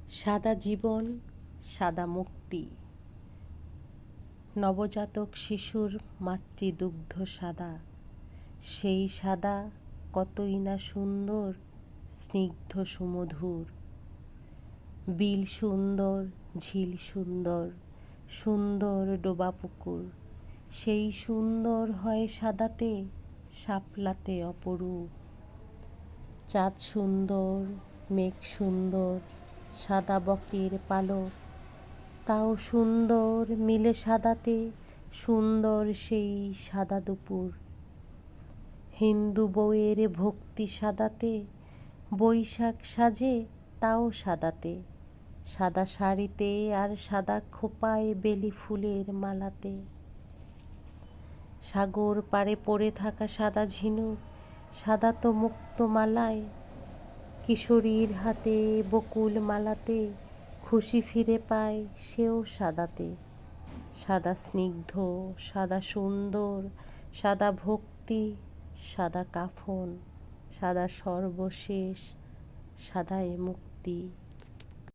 সাদা জীবন, সাদা মুক্তি। নবজাতক শিশুর মাতৃদুগ্ধ সাদা, সেই সাদা কতই না সুন্দর, স্নিগ্ধ সুমধুর। বিল সুন্দর, ঝিল সুন্দর, সুন্দর ডোবা পুকুর, সেই সুন্দর হয় সাদাতে, শাপলাতে অপরূপ। চাঁদ সুন্দর, মেঘ সুন্দর, সাদা বকের পালক, তাও সুন্দর মিলে সাদাতে, সুন্দর সেই সাদা দুপুর। হিন্দু বউয়ের ভক্তি সাদাতে, বৈশাখ সাজে তাও সাদাতে, সাদা শাড়িতে আর সাদা খোঁপায় বেলি ফুলের মালাতে। সাগর পাড়ে পড়ে থাকা সাদা ঝিনুক, সাদা তো মুক্তমালায়, কিশোরীর হাতে বকুল মালাতে, খুশি ফিরে পায় সেও সাদাতে। সাদা স্নিগ্ধ, সাদা সুন্দর, সাদা ভক্তি, সাদা কাফন, সাদা সর্বশেষ, সাদায় মুক্তি।